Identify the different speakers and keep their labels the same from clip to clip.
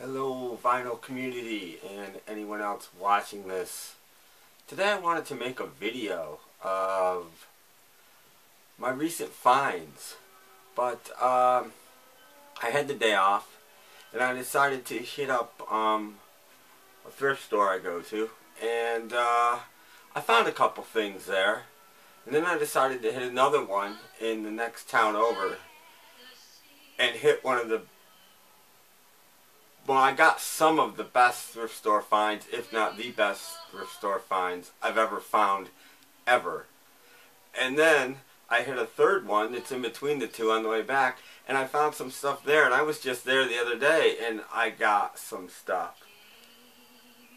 Speaker 1: Hello vinyl community and anyone else watching this. Today I wanted to make a video of my recent finds, but I had the day off and I decided to hit up a thrift store I go to, and I found a couple things there, and then I decided to hit another one in the next town over and hit one of the I got some of the best thrift store finds, if not the best thrift store finds I've ever found, ever. And then I hit a third one that's in between the two on the way back, and I found some stuff there, and I was just there the other day, and I got some stuff.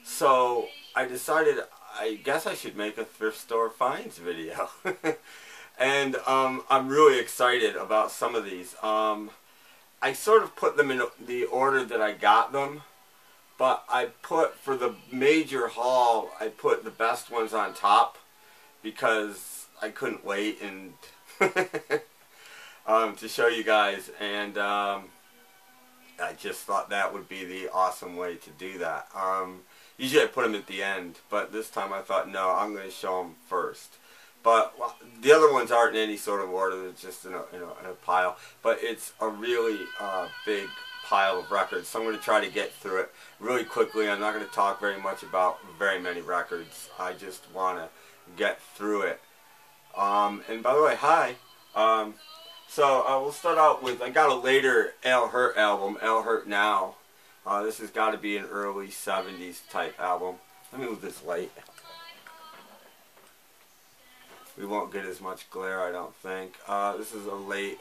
Speaker 1: So I decided, I guess I should make a thrift store finds video. And I'm really excited about some of these. I sort of put them in the order that I got them, but I put, for the major haul, I put the best ones on top because I couldn't wait and to show you guys, and I just thought that would be the awesome way to do that. Usually I put them at the end, but this time I thought, no, I'm going to show them first. But the other ones aren't in any sort of order, they're just in a pile. But it's a really big pile of records, so I'm going to try to get through it really quickly. I'm not going to talk very much about very many records. I just want to get through it. And by the way, hi. So we'll start out with, I got a later Al Hirt album, Al Hirt Now. This has got to be an early 70s type album. Let me move this light. We won't get as much glare, I don't think. This is a late,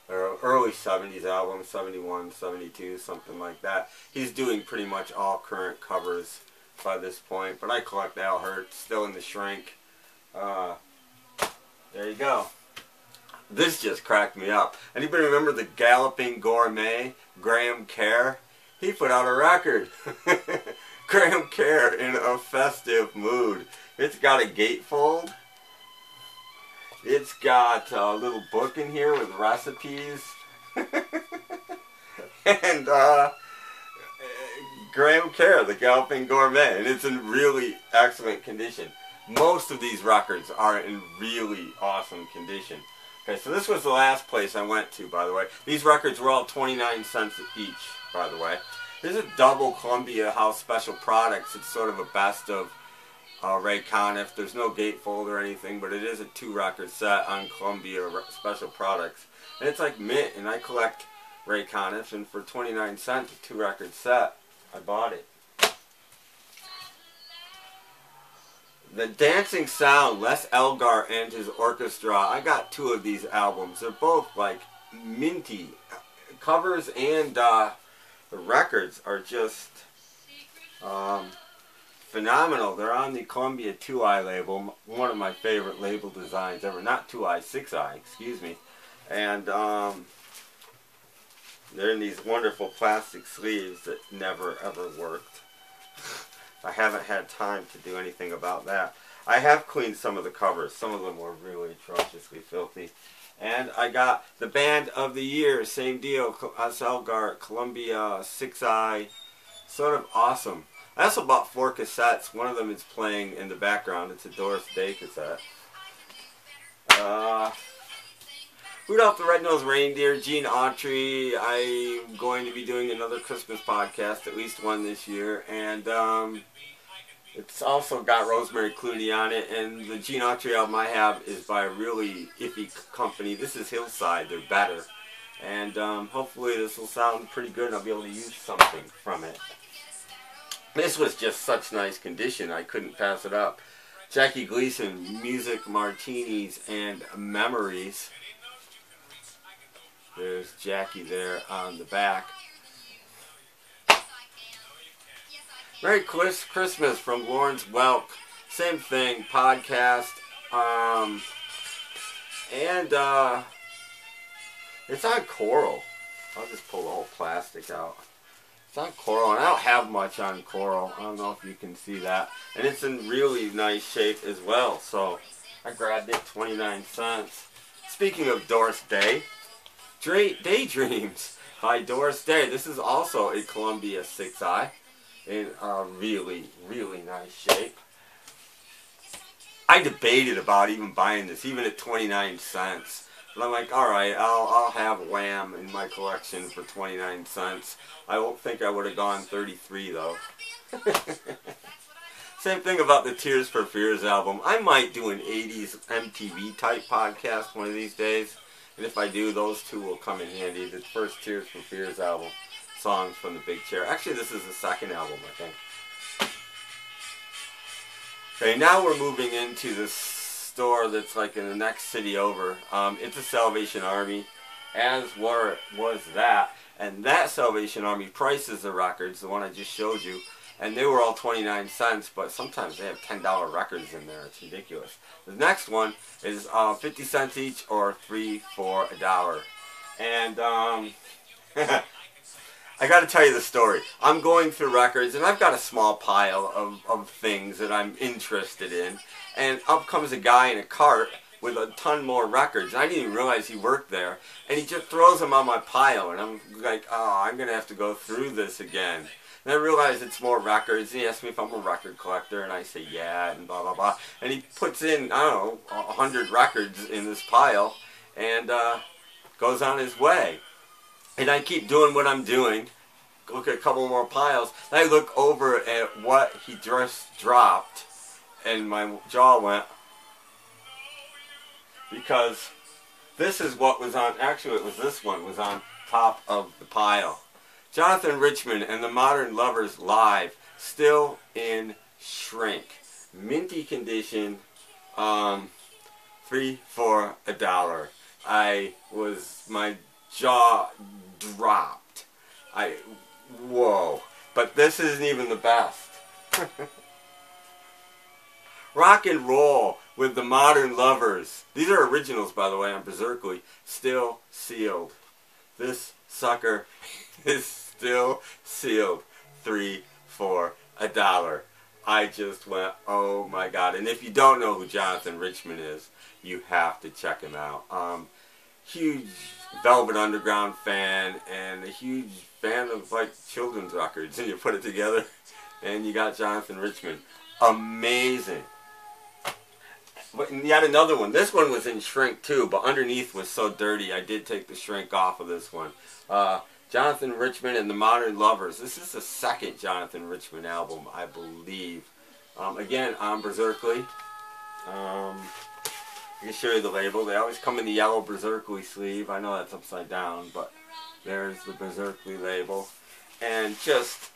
Speaker 1: or early 70s album, 71, 72, something like that. He's doing pretty much all current covers by this point, but I collect Al Hirt, still in the shrink. There you go. This just cracked me up. Anybody remember the Galloping Gourmet, Graham Kerr? He put out a record. Graham Kerr in a festive mood. It's got a gatefold. It's got a little book in here with recipes. And Graham Kerr, the Galloping Gourmet. And it's in really excellent condition. Most of these records are in really awesome condition. Okay, so this was the last place I went to, by the way. These records were all 29 cents each, by the way. There's a double Columbia House Special Products. It's sort of a best of Ray Conniff. There's no gatefold or anything, but it is a 2-record set on Columbia Special Products. And it's like mint, and I collect Ray Conniff, and for 29 cents, a 2-record set, I bought it. The Dancing Sound, Les Elgar and his orchestra. I got 2 of these albums. They're both like minty. Covers and the records are just phenomenal. They're on the Columbia 2i label, one of my favorite label designs ever. Not 2i, 6i, excuse me. And they're in these wonderful plastic sleeves that never ever worked. I haven't had time to do anything about that. I have cleaned some of the covers. Some of them were really atrociously filthy. And I got the Band of the Year, same deal, Les Elgar, Columbia 6i, sort of awesome. I also bought 4 cassettes. One of them is playing in the background. It's a Doris Day cassette. Rudolph the Red-Nosed Reindeer, Gene Autry. I'm going to be doing another Christmas podcast, at least one this year. And it's also got Rosemary Clooney on it. And the Gene Autry album I have is by a really iffy company. This is Hillside. They're better. And hopefully this will sound pretty good and I'll be able to use something from it. This was just such nice condition, I couldn't pass it up. Jackie Gleason, Music, Martinis, and Memories. There's Jackie there on the back. Merry Christmas from Lawrence Welk. Same thing, podcast. And it's on coral. I'll just pull the whole plastic out. It's on coral, and I don't have much on coral. I don't know if you can see that. And it's in really nice shape as well, so I grabbed it, 29 cents. Speaking of Doris Day, Daydreams. by Doris Day. This is also a Columbia 6i in really, really nice shape. I debated about even buying this, even at 29 cents. But I'm like, alright, I'll have Wham in my collection for 29 cents. I don't think I would have gone 33 though. Same thing about the Tears for Fears album. I might do an 80s MTV type podcast one of these days. And if I do, those two will come in handy. The first Tears for Fears album, Songs from the Big Chair. Actually, this is the second album, I think. Okay, now we're moving into this store that's like in the next city over. It's a Salvation Army, as was that. And that Salvation Army prices the records, the one I just showed you. And they were all 29 cents, but sometimes they have $10 records in there. It's ridiculous. The next one is 50 cents each or 3 for $1. And I got to tell you the story. I'm going through records, and I've got a small pile of things that I'm interested in. And up comes a guy in a cart with a ton more records. I didn't even realize he worked there. And he just throws them on my pile, and I'm like, oh, I'm going to have to go through this again. And I realize it's more records. He asked me if I'm a record collector, and I say yeah, and blah, blah, blah. And he puts in, I don't know, 100 records in this pile, and goes on his way. And I keep doing what I'm doing. Look at a couple more piles. And I look over at what he just dropped, and my jaw went, because this is what was on, actually it was this one, was on top of the pile. Jonathan Richman and the Modern Lovers live, still in shrink, minty condition, 3 for $1. My jaw dropped. Whoa! But this isn't even the best. Rock and Roll with the Modern Lovers. These are originals, by the way, on Berserkly, still sealed. This sucker is still sealed. 3 for $1. I just went, oh my god. And if you don't know who Jonathan Richman is, you have to check him out. Huge Velvet Underground fan and a huge fan of like children's records. And you put it together and you got Jonathan Richman. Amazing. But yet another one. This one was in shrink too, but underneath was so dirty I did take the shrink off of this one. Jonathan Richman and the Modern Lovers. This is the second Jonathan Richman album, I believe. Again, on Berserkly. I can show you the label. They always come in the yellow Berserkly sleeve. I know that's upside down, but there's the Berserkly label. And just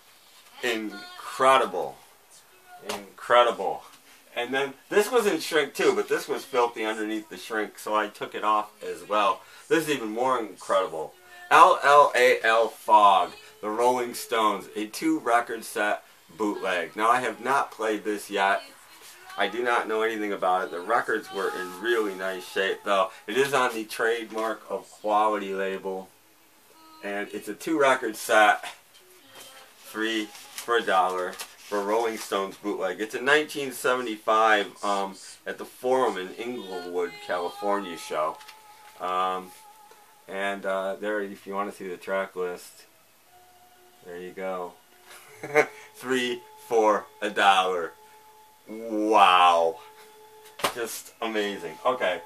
Speaker 1: incredible. Incredible. And then, this was in shrink too, but this was filthy underneath the shrink, so I took it off as well. This is even more incredible. LLAL Fog, the Rolling Stones, a 2-record set bootleg. Now, I have not played this yet. I do not know anything about it. The records were in really nice shape, though. It is on the Trademark of Quality label. And it's a 2-record set, 3 for $1. For Rolling Stones bootleg. It's a 1975 at the Forum in Inglewood, California show. There, if you want to see the track list, there you go. 3 for $1. Wow. Just amazing. Okay.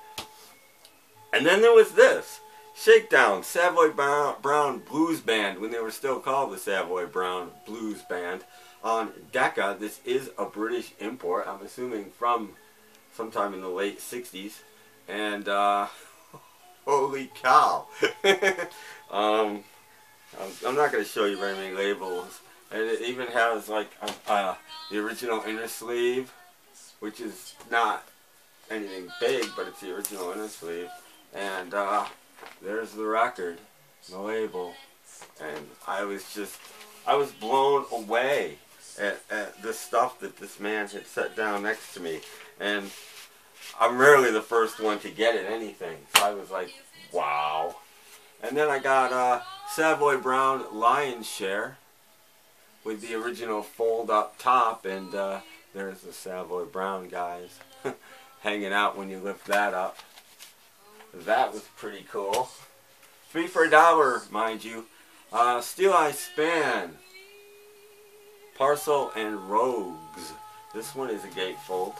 Speaker 1: And then there was this. Shakedown, Savoy Brown Blues Band, when they were still called the Savoy Brown Blues Band. On Decca. This is a British import, I'm assuming from sometime in the late 60s. And, holy cow. I'm not going to show you very many labels. And it even has, like, the original inner sleeve, which is not anything big, but it's the original inner sleeve. And, there's the record, the label. And I was blown away at the stuff that this man had set down next to me. And I'm rarely the first one to get at anything. So I was like, wow. And then I got Savoy Brown Lion's Share with the original fold up top. And there's the Savoy Brown guys hanging out when you lift that up. That was pretty cool. 3 for $1, mind you. Steel Eye Span, Parcel and Rogues. This one is a gatefold.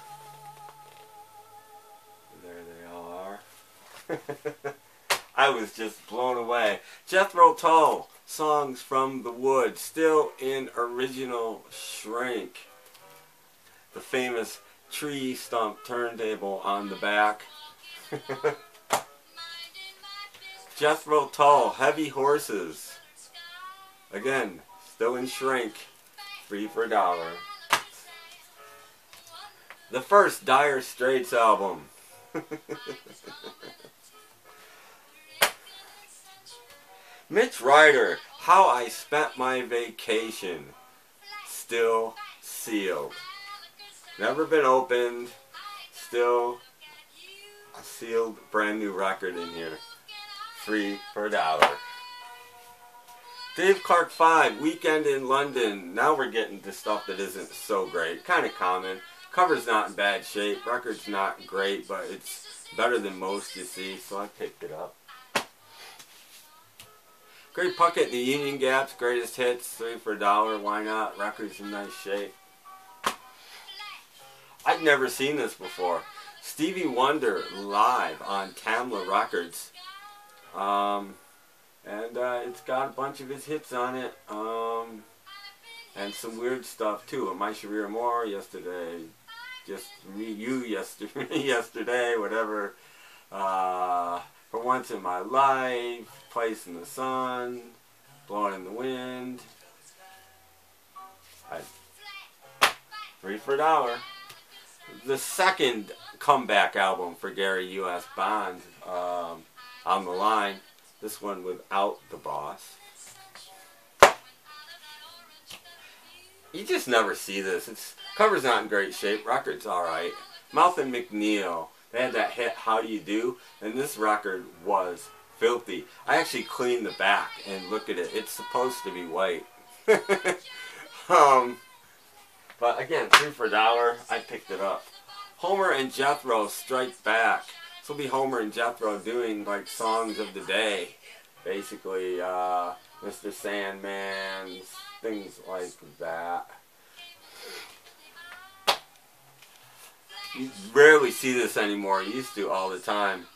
Speaker 1: There they all are. I was just blown away. Jethro Tull, Songs from the Woods, still in original shrink. The famous tree stump turntable on the back. Jethro Tull, Heavy Horses. Again, still in shrink. 3 for $1. The first Dire Straits album. Mitch Ryder, How I Spent My Vacation. Still sealed. Never been opened. Still a sealed brand new record in here. 3 for $1. Dave Clark 5, Weekend in London. Now we're getting to stuff that isn't so great. Kind of common. Cover's not in bad shape. Record's not great, but it's better than most you see, so I picked it up. Great Puckett, The Union Gap's Greatest Hits. 3 for $1. Why not? Record's in nice shape. I'd never seen this before. Stevie Wonder live on Tamla Records. It's got a bunch of his hits on it, and some weird stuff too. My Sharir Moore, Yesterday, Just Me, You, Yesterday, whatever. For Once in My Life, Place in the Sun, Blowing in the Wind. 3 for $1. The second comeback album for Gary U.S. Bond, On the Line. This one without the boss. You just never see this. Cover's not in great shape. Record's alright. Mouth and McNeil. They had that hit How Do You Do? And this record was filthy. I actually cleaned the back and look at it. It's supposed to be white. But again, 3 for $1. I picked it up. Homer and Jethro Strike Back. This will be Homer and Jethro doing like songs of the day. Basically, Mr. Sandman, things like that. You rarely see this anymore. You used to all the time.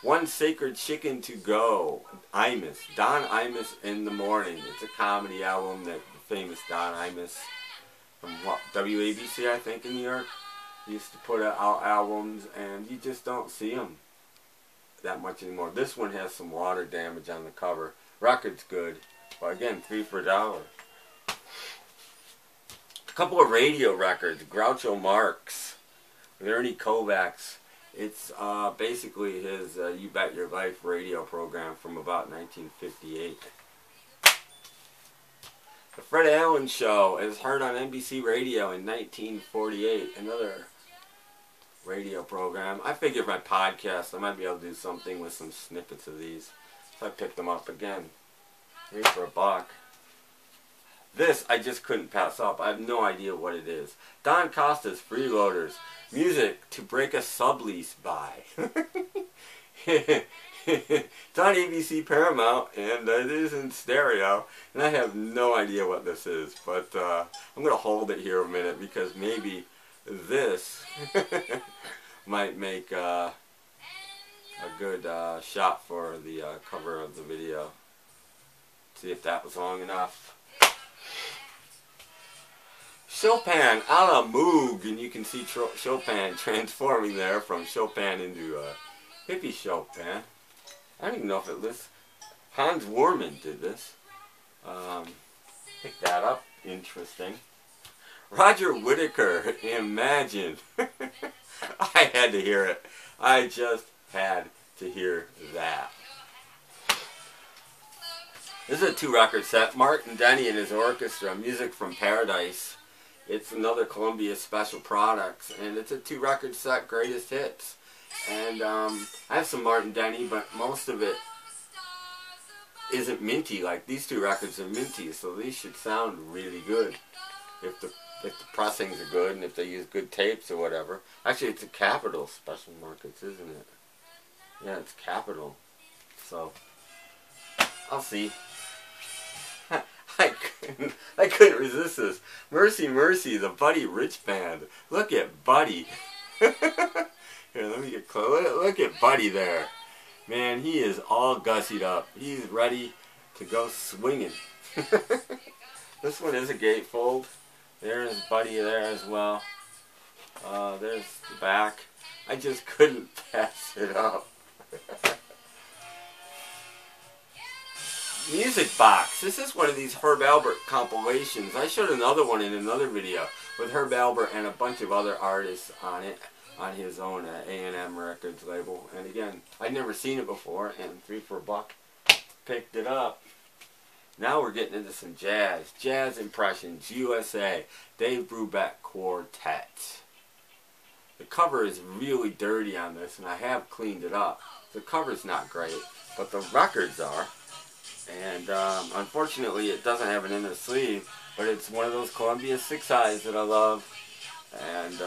Speaker 1: One Sacred Chicken to Go. Imus. Don Imus in the Morning. It's a comedy album that the famous Don Imus from WABC, I think, in New York, used to put out albums, and you just don't see them that much anymore. This one has some water damage on the cover. Record's good, but again, 3 for $1. A couple of radio records. Groucho Marx with Ernie Kovacs. It's basically his You Bet Your Life radio program from about 1958. The Fred Allen Show is heard on NBC Radio in 1948. Another radio program. I figured my podcast, I might be able to do something with some snippets of these. So I picked them up again. 3 for $1. This I just couldn't pass up. I have no idea what it is. Don Costa's Freeloaders. Music to break a sublease by. It's on ABC Paramount, and it is in stereo, and I have no idea what this is, but I'm going to hold it here a minute, because maybe this might make a good shot for the cover of the video. See if that was long enough. Chopin a la Moog, and you can see Chopin transforming there from Chopin into hippie Chopin. I don't even know if it lists. Hans Worman did this. Pick that up. Interesting. Roger Whittaker, Imagine. I had to hear it. I just had to hear that. This is a 2-record set. Martin Denny and his orchestra, Music from Paradise. It's another Columbia Special Products, and it's a 2-record set, greatest hits. And I have some Martin Denny, but most of it isn't minty. Like these 2 records are minty, so these should sound really good if the pressings are good and if they use good tapes or whatever. Actually, it's a Capitol Special Markets, isn't it? Yeah, it's Capitol. So I'll see. I couldn't resist this. Mercy, Mercy, the Buddy Rich Band. Look at Buddy. Here, let me get close. Look at Buddy there. Man, he is all gussied up. He's ready to go swinging. This one is a gatefold. There's Buddy there as well. There's the back. I just couldn't pass it up. Music box. This is one of these Herb Alpert compilations. I showed another one in another video with Herb Alpert and a bunch of other artists on it, on his own A&M Records label. And again, I'd never seen it before, and 3 for $1 picked it up. Now we're getting into some jazz. Jazz Impressions, USA, Dave Brubeck Quartet. The cover is really dirty on this, and I have cleaned it up. The cover's not great, but the records are. And unfortunately it doesn't have an inner sleeve, but it's one of those Columbia 6-eyes that I love. And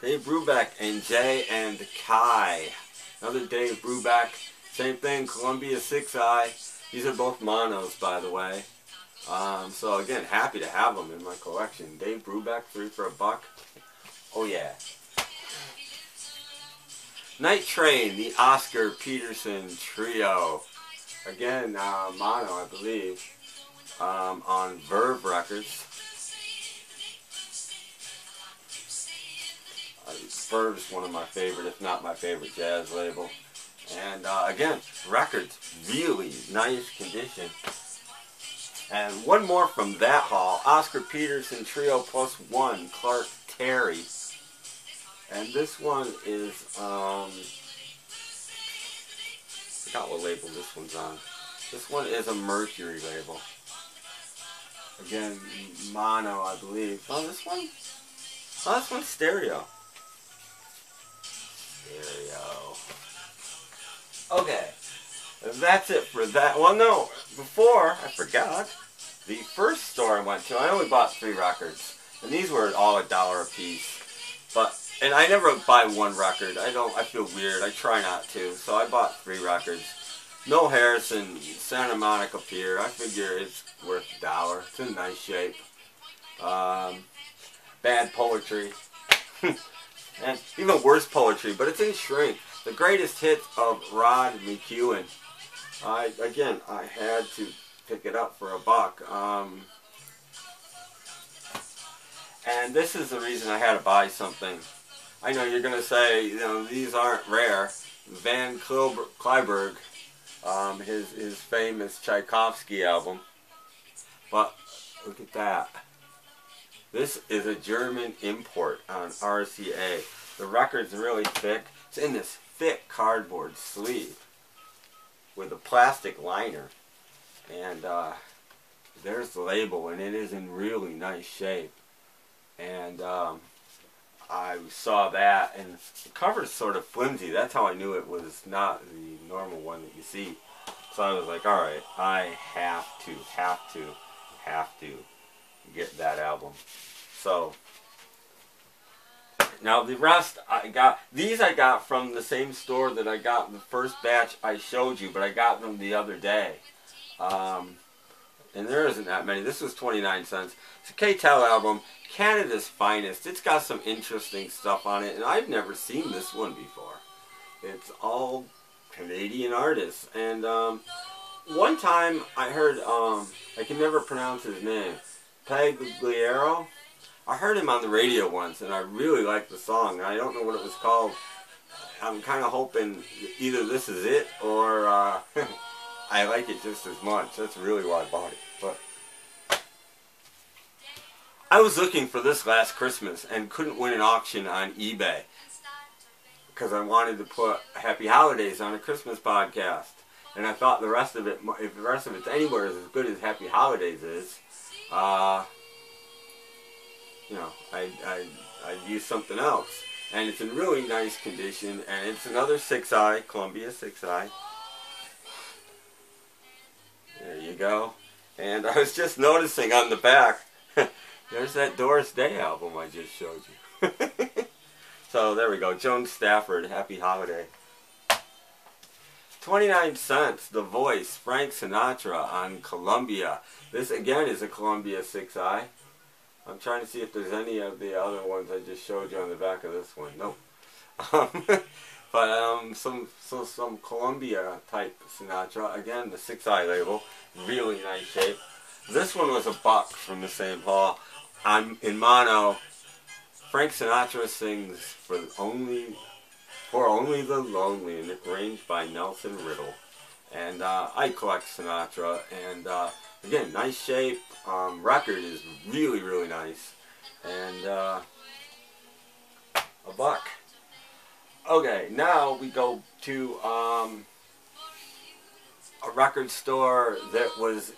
Speaker 1: Dave Brubeck and Jay and Kai. Another Dave Brubeck, same thing, Columbia 6-eye. These are both monos, by the way. So again, happy to have them in my collection. Dave Brubeck, 3 for $1. Oh yeah. Night Train, the Oscar Peterson Trio. Again, mono, I believe, on Verve Records. Verve's one of my favorite, if not my favorite, jazz label. And again, records, really nice condition. And one more from that haul, Oscar Peterson Trio +1, Clark Terry. And this one is, I forgot what label this one's on. This one is a Mercury label. Again, mono, I believe. Oh, this one's stereo. Stereo. Okay, that's it for that. Well, no, before, I forgot, the first store I went to, I only bought 3 records. And these were all $1 a piece. And I never buy 1 record. I feel weird. I try not to. So I bought 3 records. Mill Harrison, Santa Monica Pier. I figure it's worth $1. It's in nice shape. Bad Poetry. And even worse poetry, but it's in shrink. The Greatest Hits of Rod McEwen. Again, I had to pick it up for $1. And this is the reason I had to buy something. I know you're going to say, you know, these aren't rare. Van Cliburg, his famous Tchaikovsky album. But look at that. This is a German import on RCA. The record's really thick. It's in this thick cardboard sleeve with a plastic liner. And there's the label, and it is in really nice shape. And I saw that, and the cover's sort of flimsy. That's how I knew it was not the normal one that you see. So I was like, alright, I have to get that album. So, now the rest these I got from the same store that I got the first batch I showed you, but I got them the other day. And there isn't that many. This was 29 cents. It's a K-Tel album, Canada's Finest. It's got some interesting stuff on it, and I've never seen this one before. It's all Canadian artists. And one time I heard, I can never pronounce his name, Pagliaro. I heard him on the radio once, and I really liked the song. I don't know what it was called. I'm kind of hoping either this is it, or I like it just as much. That's really why I bought it. But I was looking for this last Christmas and couldn't win an auction on eBay because I wanted to put Happy Holidays on a Christmas podcast. And I thought the rest of it, if the rest of it's anywhere as good as Happy Holidays is, you know, I'd use something else. And it's in really nice condition, and it's another 6-eye, Columbia 6-eye. There you go. And I was just noticing on the back, there's that Doris Day album I just showed you. So there we go, Joan Stafford, Happy Holiday. 29 cents, The Voice, Frank Sinatra on Columbia. This again is a Columbia 6i. I'm trying to see if there's any of the other ones I just showed you on the back of this one. Nope. But some Columbia type Sinatra. Again, the 6i label. Really nice shape. This one was $1 from the same haul. I'm in mono. Frank Sinatra sings For Only the Lonely, and it arranged by Nelson Riddle. And I collect Sinatra, and again, nice shape. Record is really, really nice. And $1. Okay, now we go to a record store that was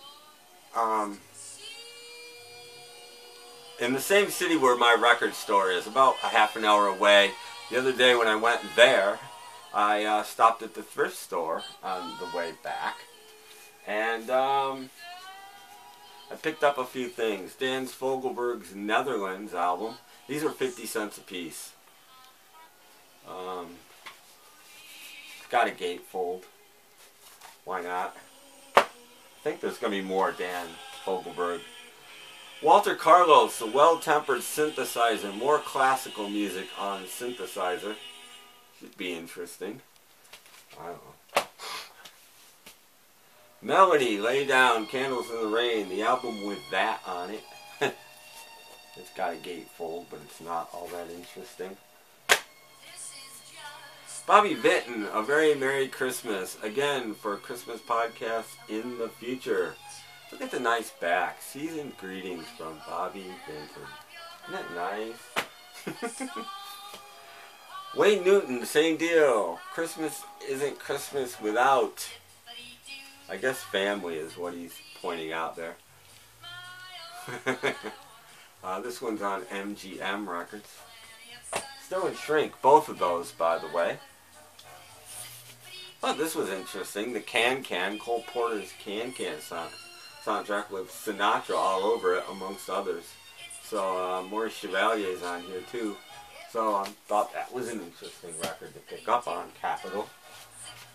Speaker 1: in the same city where my record store is, about a half an hour away. The other day when I went there, I stopped at the thrift store on the way back, and I picked up a few things. Dan Fogelberg's Netherlands album. These are 50 cents a piece. It's got a gatefold. Why not? I think there's going to be more Dan Fogelberg. Walter Carlos, the well-tempered synthesizer. More classical music on synthesizer. Should be interesting. I don't know. Melody, Lay Down, Candles in the Rain. The album with that on it. It's got a gatefold, but it's not all that interesting. Bobby Vinton, A Very Merry Christmas. Again, for a Christmas podcast in the future. Look at the nice back. Seasoned greetings from Bobby Vinton. Isn't that nice? Wayne Newton, same deal. Christmas isn't Christmas without, I guess, family is what he's pointing out there. This one's on MGM Records. Snow and Shrink, both of those, by the way. Oh, this was interesting. The Can-Can, Cole Porter's Can-Can soundtrack with Sinatra all over it, amongst others. So, Maurice Chevalier's on here, too. So, I thought that was an interesting record to pick up on Capitol.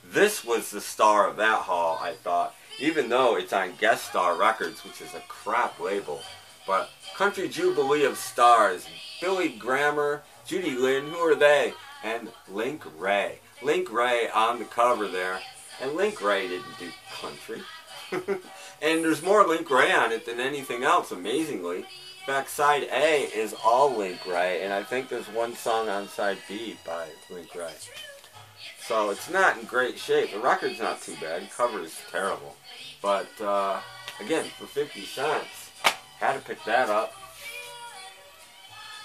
Speaker 1: This was the star of that haul, I thought. Even though it's on Guest Star Records, which is a crap label. But Country Jubilee of Stars, Billy Grammer, Judy Lynn, who are they? And Link Ray. Link Ray on the cover there. And Link Ray didn't do country. And there's more Link Ray on it than anything else, amazingly. In fact, side A is all Link Ray, and I think there's one song on side B by Link Ray. So it's not in great shape. The record's not too bad. The cover is terrible. But, again, for 50 cents, had to pick that up.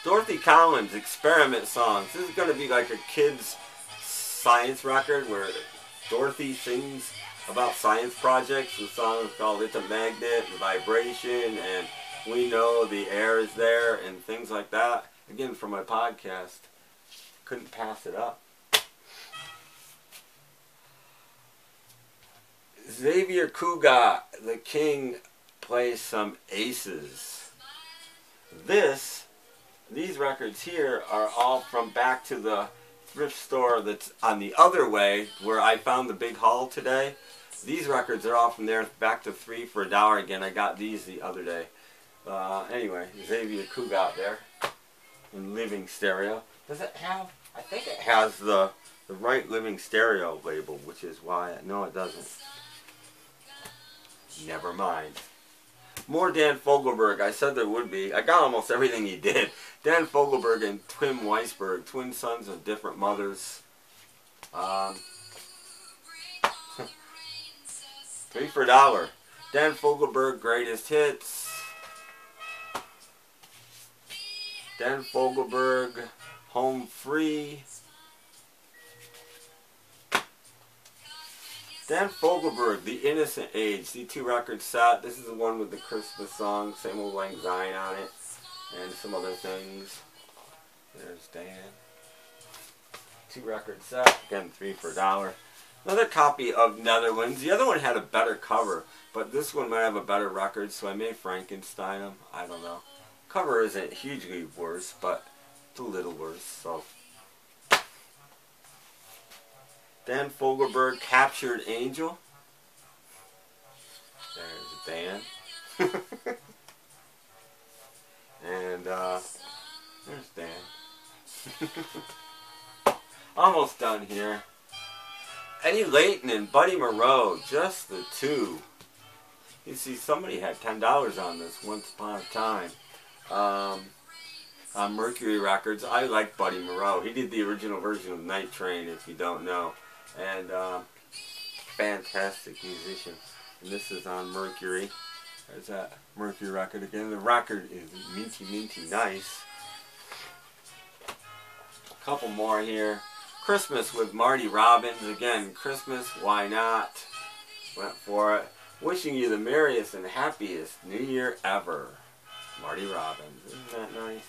Speaker 1: Dorothy Collins, Experiment Songs. This is going to be like a kid's science record where Dorothy sings about science projects with songs called It's a Magnet and Vibration and We Know the Air is There and things like that. Again, for my podcast, couldn't pass it up. Xavier Cugat, the King, plays some aces. These records here are all from back to the thrift store that's on the other way where I found the big haul today. These records are all from there back to 3 for $1 again. I got these the other day. Anyway, Xavier Cugat there in Living Stereo. Does it have? I think it has the right Living Stereo label, which is why. No, it doesn't. Never mind. More Dan Fogelberg. I said there would be. I got almost everything he did. Dan Fogelberg and Tim Weisberg, twin sons of different mothers. 3 for $1. Dan Fogelberg, Greatest Hits. Dan Fogelberg, Home Free. Dan Fogelberg, The Innocent Age, the 2 record set. This is the one with the Christmas song, Same Old Lang Syne on it, and some other things. There's Dan. 2 record set, again 3 for $1. Another copy of Netherlands. The other one had a better cover, but this one might have a better record, so I may Frankenstein them. I don't know. Cover isn't hugely worse, but it's a little worse, so. Dan Fogelberg, Captured Angel. There's Dan. And there's Dan. Almost done here. Eddie Layton and Buddy Moreau, just the two. You see, somebody had $10 on this once upon a time. On Mercury Records. I like Buddy Moreau. He did the original version of Night Train, if you don't know. And fantastic musician. And this is on Mercury. There's that Mercury record again. The record is minty, minty nice. A couple more here. Christmas with Marty Robbins. Again, Christmas, why not? Went for it. Wishing you the merriest and happiest New Year ever. Marty Robbins. Isn't that nice?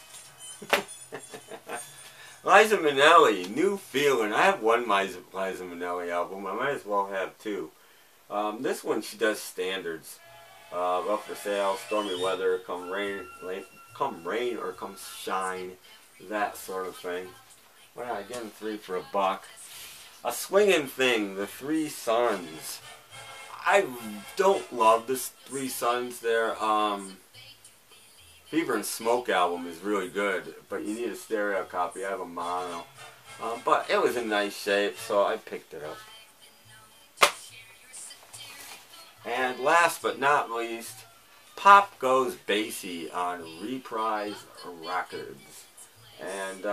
Speaker 1: Liza Minnelli, New Feeling. I have one Liza Minnelli album. I might as well have two. This one she does standards. Up for Sale, Stormy Weather, Come Rain or Come Shine, that sort of thing. Well, again, 3 for $1. A Swingin' Thing, The Three Sons. I don't love the Three Sons. Their Fever and Smoke album is really good, but you need a stereo copy. I have a mono. But it was in nice shape, so I picked it up. And last but not least, Pop Goes Bassy on Reprise Records. And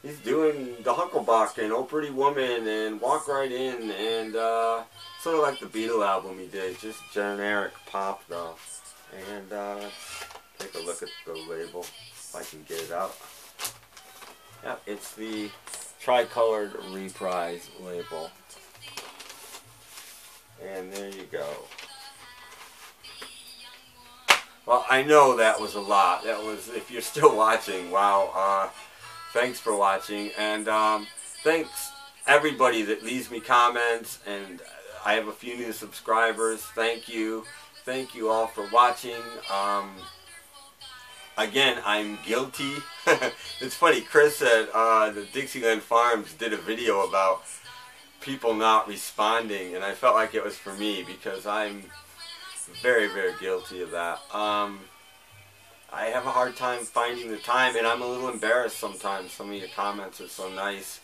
Speaker 1: he's doing the Hucklebuck and Oh Pretty Woman and Walk Right In and sort of like the Beatle album he did, just generic pop though. And take a look at the label if I can get it out. Yeah, it's the tricolored Reprise label. And there you go. Well, I know that was a lot. That was, if you're still watching, wow. Thanks for watching. And thanks everybody that leaves me comments. And I have a few new subscribers. Thank you. Thank you all for watching. Again, I'm guilty. It's funny, Chris at the Dixieland Farms did a video about people not responding, and I felt like it was for me because I'm very, very guilty of that. I have a hard time finding the time, and I'm a little embarrassed sometimes. Some of your comments are so nice.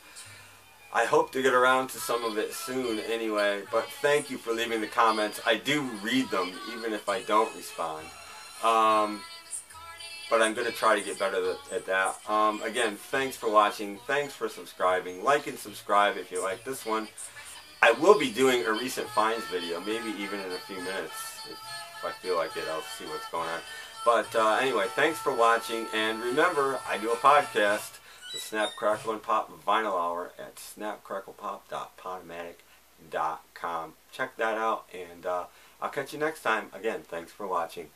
Speaker 1: I hope to get around to some of it soon anyway, but thank you for leaving the comments. I do read them, even if I don't respond. But I'm going to try to get better at that. Again, thanks for watching. Thanks for subscribing. Like and subscribe if you like this one. I will be doing a recent finds video, maybe even in a few minutes. If I feel like it, I'll see what's going on. But anyway, thanks for watching. And remember, I do a podcast, the Snap, Crackle, and Pop Vinyl Hour at snapcracklepop.podomatic.com. Check that out, and I'll catch you next time. Again, thanks for watching.